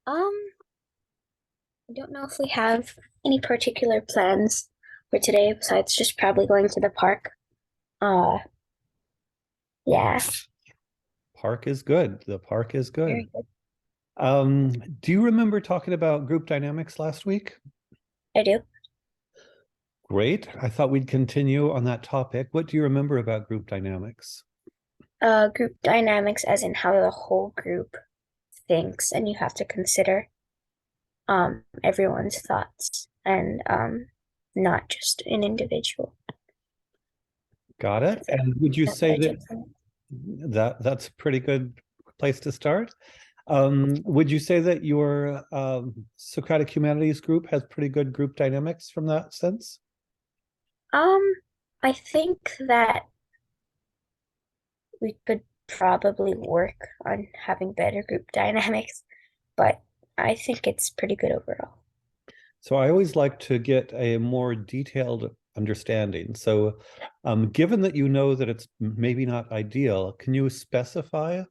I don't know if we have any particular plans for today besides just probably going to the park. Uh, yeah, Park is good. The park is very good. good. Do you remember talking about group dynamics last week? I do. Great. I thought we'd continue on that topic. What do you remember about group dynamics? Group dynamics, as in how the whole group thinks, and you have to consider everyone's thoughts and not just an individual. Got it. And would you That say I took that from it. that's a pretty good place to start? Would you say that your Socratic Humanities group has pretty good group dynamics from that sense? Um, I think that we could probably work on having better group dynamics, but I think it's pretty good overall. So I always like to get a more detailed understanding. So, given that you know that it's maybe not ideal, can you specify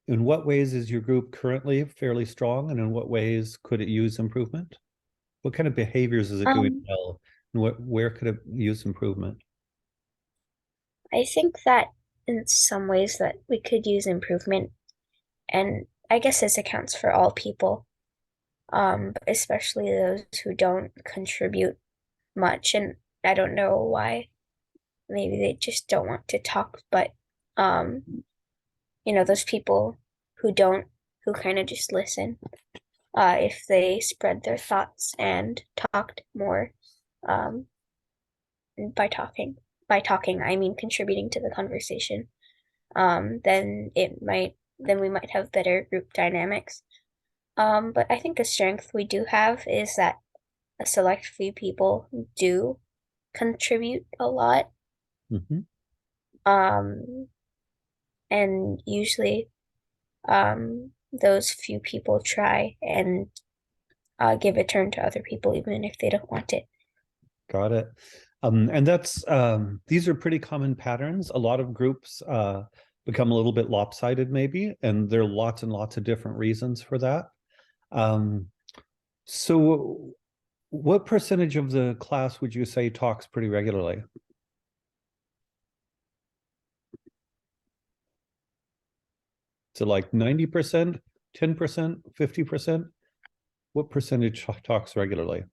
in what ways is your group currently fairly strong, and in what ways could it use improvement? What kind of behaviors is it doing Um, well, and where could it use improvement? I think that in some ways that we could use improvement, and I guess this accounts for all people, especially those who don't contribute much, and I don't know why. Maybe they just don't want to talk, but those people who don't, who kind of just listen, if they spread their thoughts and talked more, um, by talking, I mean contributing to the conversation, then we might have better group dynamics. But I think a strength we do have is that a select few people do contribute a lot. Mhm. Um, and usually, those few people try and give a turn to other people, even if they don't want it. Got it. And that's these are pretty common patterns. A lot of groups become a little bit lopsided, maybe, and there are lots and lots of different reasons for that. Um, so, what percentage of the class would you say talks pretty regularly? So, like 90%, 10%, 50%? What percentage talks regularly?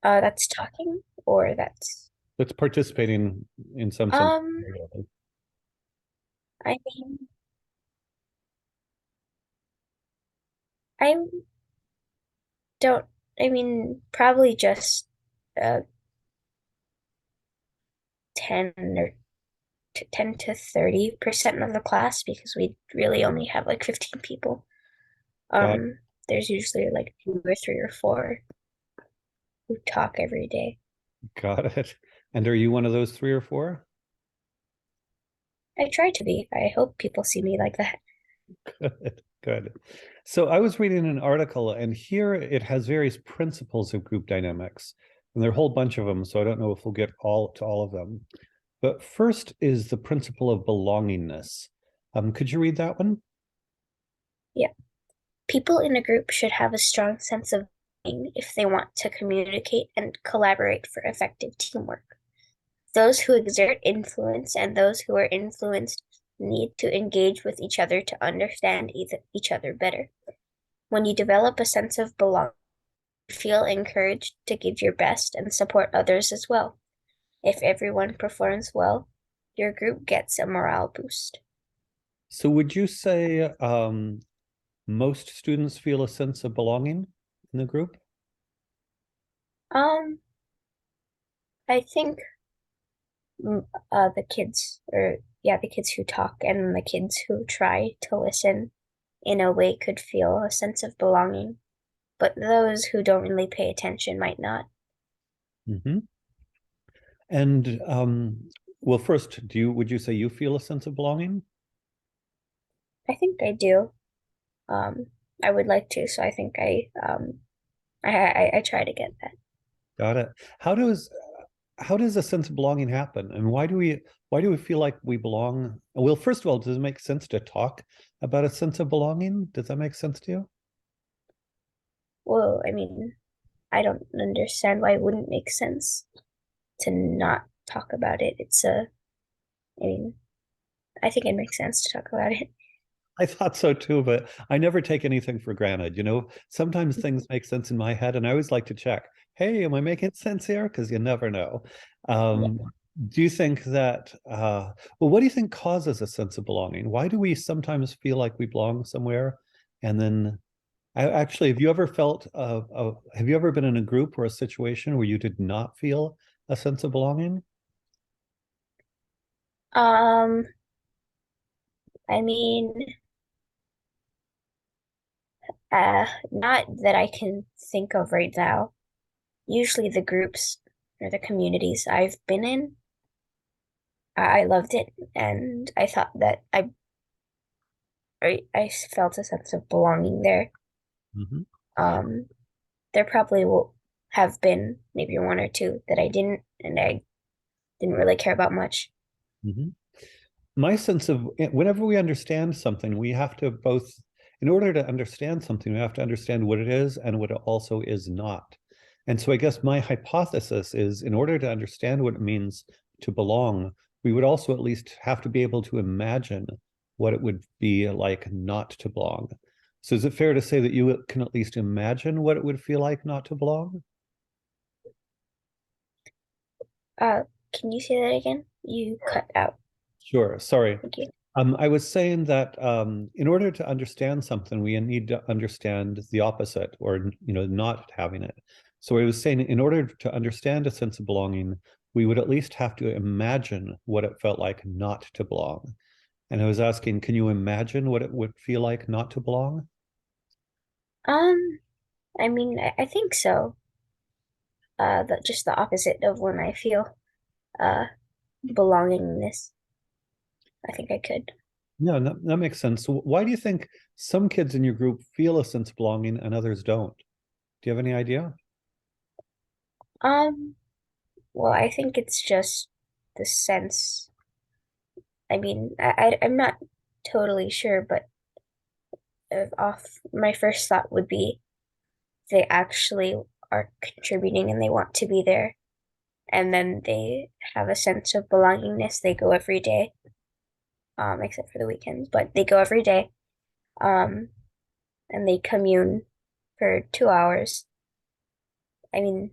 That's talking, or that's That's participating in some sense um, regularly. I mean, I don't. I mean, probably just 10 to 30% of the class because we really only have like 15 people. Got There's usually like two or three or four who talk every day. got it. And are you one of those three or four? I try to be. I hope people see me like that. Good, good. So I was reading an article, and here it has various principles of group dynamics, and there are a whole bunch of them. So I don't know if we'll get all of them. But first is the principle of belongingness. Could you read that one? Yeah. People in a group should have a strong sense of belonging if they want to communicate and collaborate for effective teamwork. Those who exert influence and those who are influenced need to engage with each other to understand each other better. When you develop a sense of belonging, you feel encouraged to give your best and support others as well. If everyone performs well, your group gets a morale boost. So would you say most students feel a sense of belonging in the group? Um, I think the kids, or yeah, the kids who talk and the kids who try to listen in a way could feel a sense of belonging, but those who don't really pay attention might not. Hmm. And well, first, would you say you feel a sense of belonging? I think I do. Um, I would like to, so I think I try to get that. Got it. How does a sense of belonging happen, and why do we feel like we belong? Well, first of all, does it make sense to talk about a sense of belonging? Does that make sense to you? Well, I mean, I don't understand why it wouldn't make sense to not talk about it. I mean, I think it makes sense to talk about it. I thought so too, but I never take anything for granted. Sometimes things make sense in my head, and I always like to check, hey, am I making sense here? Because you never know. Yeah. Um, do you think that, well, what do you think causes a sense of belonging? Why do we sometimes feel like we belong somewhere? And then, actually, have you ever been in a group or a situation where you did not feel a sense of belonging? Um, I mean, not that I can think of right now. Usually the groups or the communities I've been in, I loved it, and I thought that I felt a sense of belonging there. Hmm. Um, there probably will have been maybe one or two that I didn't, and I didn't really care about much. Hmm. My sense of whenever we understand something, we have to both, in order to understand something, we have to understand what it is and what it also is not. And so I guess my hypothesis is in order to understand what it means to belong, we would also at least have to be able to imagine what it would be like not to belong. So is it fair to say that you can at least imagine what it would feel like not to belong? Uh, can you say that again? You cut out. Sure. Sorry. Thank you. I was saying that in order to understand something, we need to understand the opposite, or not having it. So I was saying, in order to understand a sense of belonging, we would at least have to imagine what it felt like not to belong. And I was asking, can you imagine what it would feel like not to belong? Um, I mean, I think so. Just the opposite of when I feel uh belongingness. I think I could. Yeah, that makes sense. So why do you think some kids in your group feel a sense of belonging and others don't? Do you have any idea? Um, well, I think it's just the sense. I mean, I'm not totally sure, but off my first thought would be they actually are contributing and they want to be there, and then they have a sense of belongingness. They go every day, except for the weekends, but they go every day, um, and they commune for 2 hours. I mean,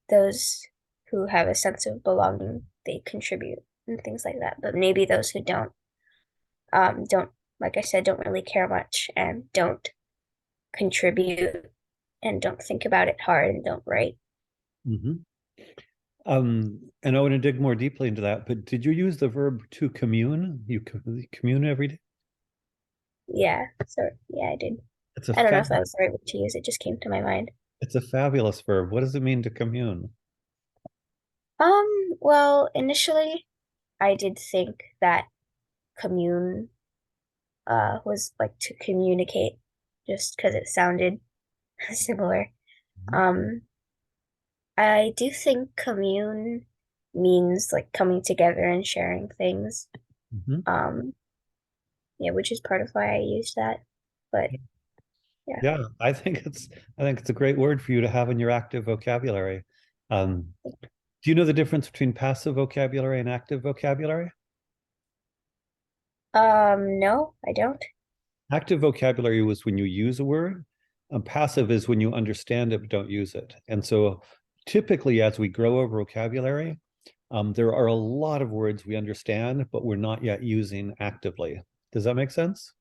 those who have a sense of belonging, they contribute and things like that. But maybe those who don't, like I said, don't really care much and don't contribute and don't think about it hard and don't write. Hmm. And I want to dig more deeply into that, but did you use the verb to commune? You commune every day? Yeah, so yeah, I did. It's a I don't know fab if that was the right word to use. It just came to my mind. it's a fabulous verb. What does it mean to commune? Well, initially I did think that commune was like to communicate just because it sounded similar. Um, I do think commune means like coming together and sharing things. Mm-hmm. Um, yeah, which is part of why I used that. But yeah. Yeah, I think it's a great word for you to have in your active vocabulary. Um, do you know the difference between passive vocabulary and active vocabulary? No, I don't. Active vocabulary was when you use a word. Passive is when you understand it but don't use it. And so typically as we grow our vocabulary, there are a lot of words we understand, but we're not yet using actively. Does that make sense?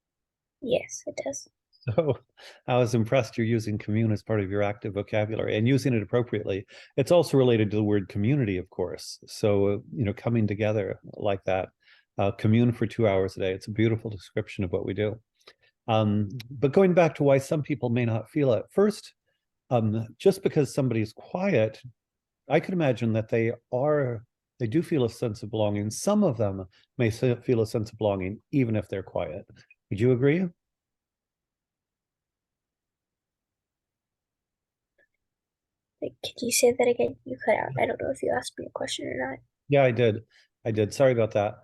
Yes, it does. So I was impressed you're using commune as part of your active vocabulary and using it appropriately. It's also related to the word community, of course. So, coming together like that, commune for 2 hours a day. It's a beautiful description of what we do. But going back to why some people may not feel it, first, just because somebody's quiet, I could imagine that they do feel a sense of belonging. Some of them may feel a sense of belonging even if they're quiet. Would you agree? Like, could you say that again? You cut out. I don't know if you asked me a question or not. Yeah, I did. I did. Sorry about that.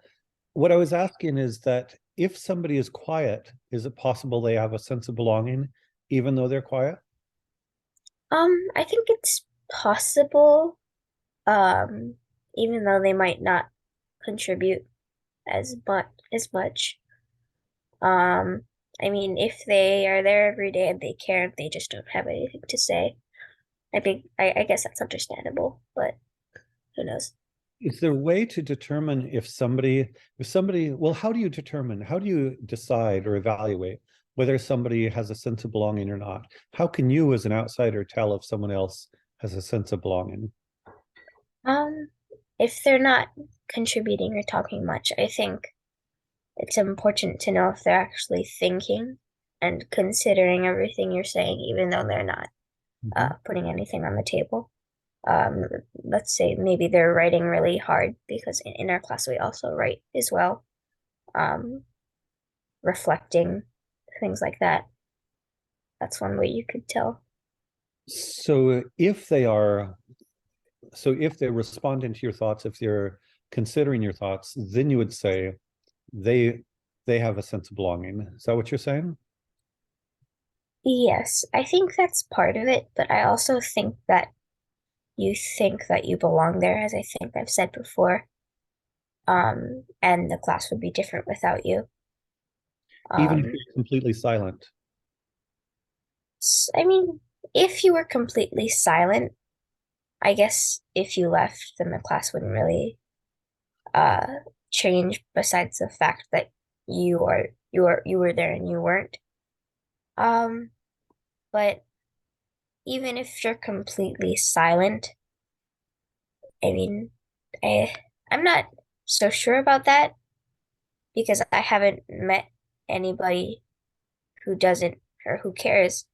What I was asking is that if somebody is quiet, is it possible they have a sense of belonging even though they're quiet? I think it's possible, um, even though they might not contribute as much. Um, I mean, if they are there every day and they care and they just don't have anything to say, I guess that's understandable, but who knows? Is there a way to determine if somebody, well, how do you decide or evaluate whether somebody has a sense of belonging or not? How can you, as an outsider, tell if someone else has a sense of belonging? Um, if they're not contributing or talking much, I think it's important to know if they're actually thinking and considering everything you're saying, even though they're not Mhm. putting anything on the table. Um, let's say maybe they're writing really hard because in our class we also write as well, um, reflecting, things like that. That's one way you could tell. So if they are, so if they're responding to your thoughts, if they're considering your thoughts, then you would say they they have a sense of belonging. Is that what you're saying? Yes, I think that's part of it, but I also think that you belong there, as I think I've said before. And the class would be different without you. Even if Um, you're completely silent. I mean, if you were completely silent, I guess if you left, then the class wouldn't really uh change besides the fact that you were there and you weren't. Um, but even if you're completely silent, I mean, I I'm not so sure about that because I haven't met anybody who doesn't or who cares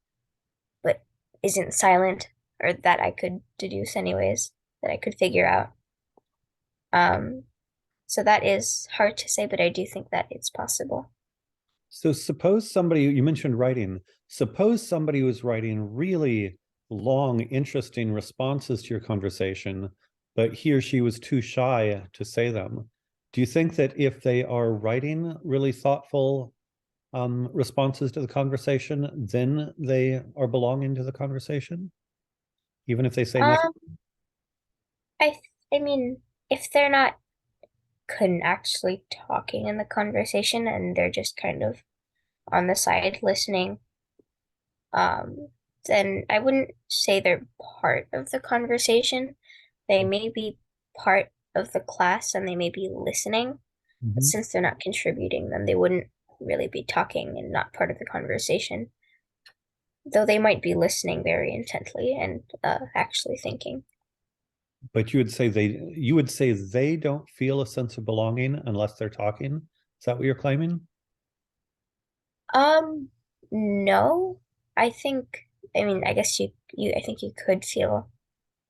but isn't silent or that I could deduce anyways, that I could figure out. Um, so that is hard to say, but I do think that it's possible. So suppose somebody, you mentioned writing, suppose somebody was writing really long, interesting responses to your conversation, but he or she was too shy to say them. Do you think that if they are writing really thoughtful responses to the conversation, then they are belonging to the conversation, even if they say nothing? Um, I I mean, if they're not actually talking in the conversation and they're just kind of on the side listening, um, then I wouldn't say they're part of the conversation. They may be part of the class and they may be listening, but Mhm. since they're not contributing, then they wouldn't really be talking and not part of the conversation, though they might be listening very intently and actually thinking. But you would say they don't feel a sense of belonging unless they're talking. Is that what you're claiming? Um, no, I think, I mean, I guess I think you could feel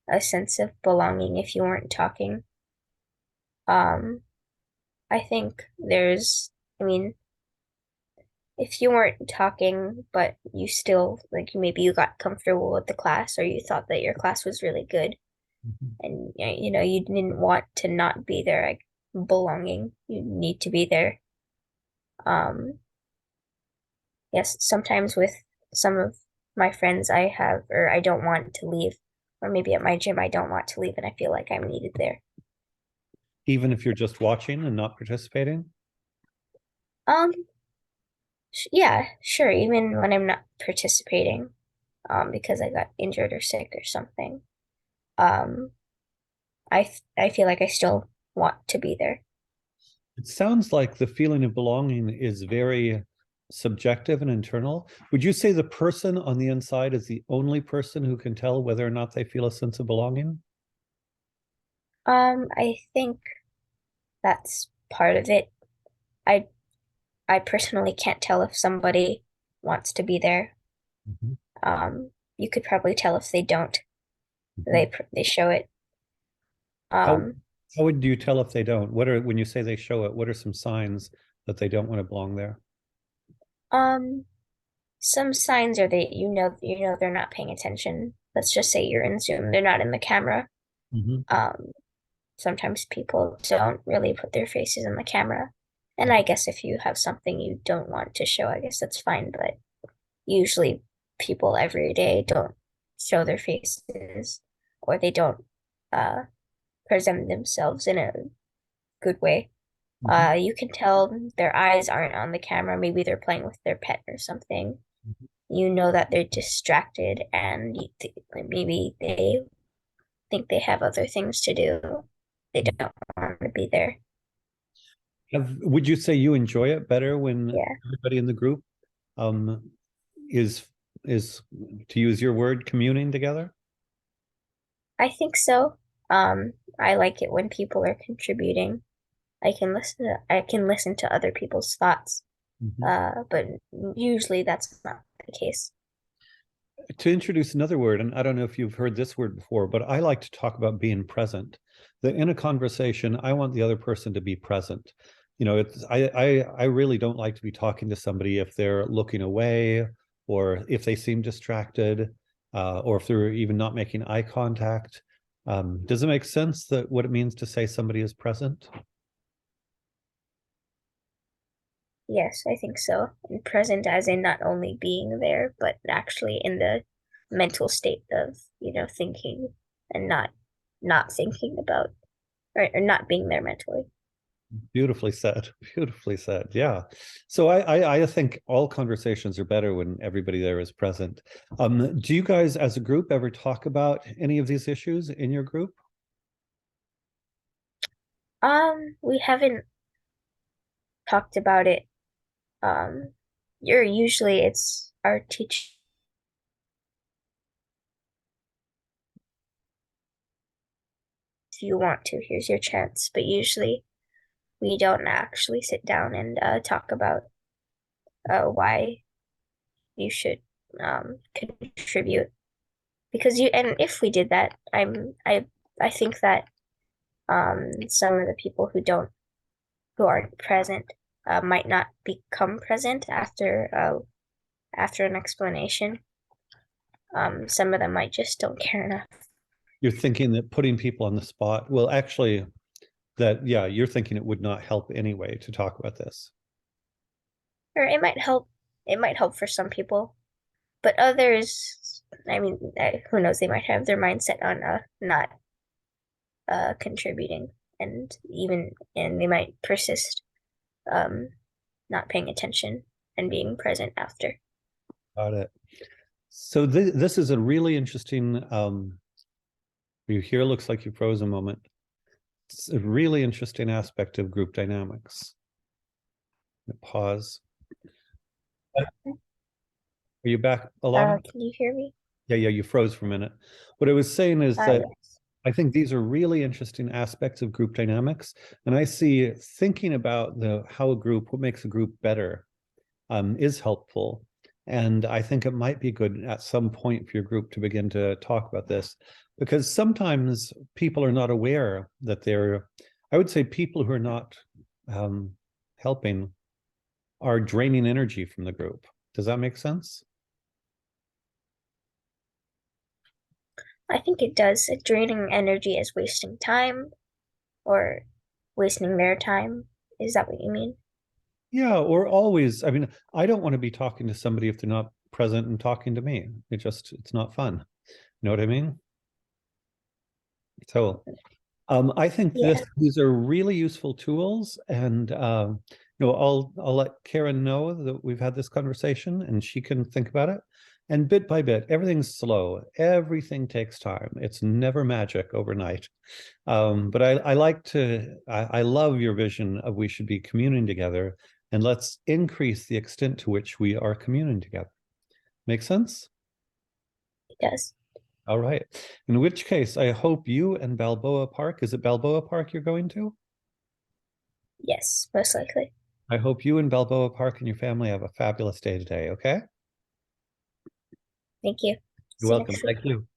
a sense of belonging if you weren't talking. Um, I think I mean, if you weren't talking, but you still, like, maybe you got comfortable with the class or you thought that your class was really good Mhm. and, you didn't want to not be there, like, belonging, you need to be there. Um, yes, sometimes with some of my friends or I don't want to leave, or maybe at my gym, I don't want to leave and I feel like I'm needed there. Even if you're just watching and not participating? Um, yeah, sure, even when I'm not participating, because I got injured or sick or something. Um, I feel like I still want to be there. It sounds like the feeling of belonging is very subjective and internal. Would you say the person on the inside is the only person who can tell whether or not they feel a sense of belonging? I think that's part of it. I I personally can't tell if somebody wants to be there. Mhm. You could probably tell if they don't. Mhm. They show it. How Um, how would you tell if they don't? What are when you say they show it, what are some signs that they don't want to belong there? um, some signs are that they're not paying attention. Let's just say you're in Zoom, they're not in the camera. Mhm. Um, Sometimes people don't really put their faces in the camera. And I guess if you have something you don't want to show, I guess that's fine, but usually people every day don't. show their faces or they don't uh, present themselves in a good way. Mhm. You can tell their eyes aren't on the camera. Maybe they're playing with their pet or something. You know that they're distracted and maybe they think they have other things to do. They don't want to be there. Would you say you enjoy it better when Yeah, everybody in the group um, is is to use your word communing together? I think so. I like it when people are contributing. I can listen to other people's thoughts. Mhm. But usually that's not the case. To introduce another word, and I don't know if you've heard this word before, but I like to talk about being present. That in a conversation, I want the other person to be present. You know, I really don't like to be talking to somebody if they're looking away or if they seem distracted, or if they're even not making eye contact. Does it make sense that what it means to say somebody is present? Yes, I think so. And present as in not only being there, but actually in the mental state of, thinking and not thinking about or not being there mentally. Beautifully said. Beautifully said. Yeah. So I think all conversations are better when everybody there is present. Do you guys as a group ever talk about any of these issues in your group? We haven't talked about it. You're usually it's our teacher. If you want to, here's your chance. But usually we don't actually sit down and talk about why you should contribute because you and if we did that, I think that some of the people who aren't present might not become present after an explanation. Some of them might just don't care enough, You're thinking that putting people on the spot, well, actually, that, yeah, you're thinking it would not help anyway to talk about this. or it might help. It might help for some people, but others, I mean, who knows? They might have their mindset on not contributing, and they might persist um, not paying attention and being present after. Got it. So this is a really interesting, you here looks like you froze a moment. It's a really interesting aspect of group dynamics. Pause. Are you back, Alana? Can you hear me? Yeah, you froze for a minute. What I was saying is that Yes. I think these are really interesting aspects of group dynamics. And I see thinking about how a group, what makes a group better, is helpful. And I think it might be good at some point for your group to begin to talk about this, because sometimes people are not aware that I would say people who are not um, helping are draining energy from the group. Does that make sense? I think it does. Draining energy is wasting time or wasting their time. Is that what you mean? Yeah, or always. I mean, I don't want to be talking to somebody if they're not present and talking to me. It's not fun. You know what I mean? So I think Yeah. these are really useful tools, and I'll let Karen know that we've had this conversation, and she can think about it. And bit by bit, everything's slow. Everything takes time. It's never magic overnight. But I love your vision of we should be communing together, and let's increase the extent to which we are communing together. Make sense? It does. All right. In which case, I hope you and Balboa Park, is it Balboa Park you're going to? Yes, most likely. I hope you and Balboa Park and your family have a fabulous day today, okay? Thank you. You're See you welcome. next week. Thank you.